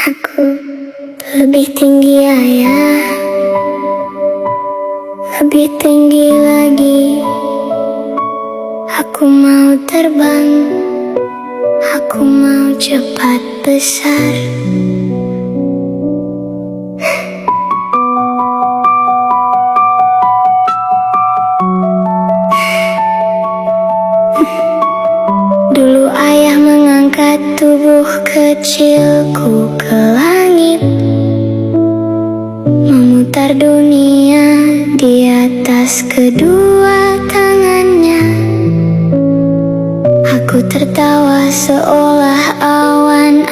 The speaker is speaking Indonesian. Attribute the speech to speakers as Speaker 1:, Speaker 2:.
Speaker 1: Aku lebih tinggi ayah, lebih tinggi lagi. Aku mau terbang, aku mau cepat besar. Dulu ayah mengangkat tubuh kecilku ke langit, memutar dunia di atas kedua tangannya. Aku tertawa seolah awan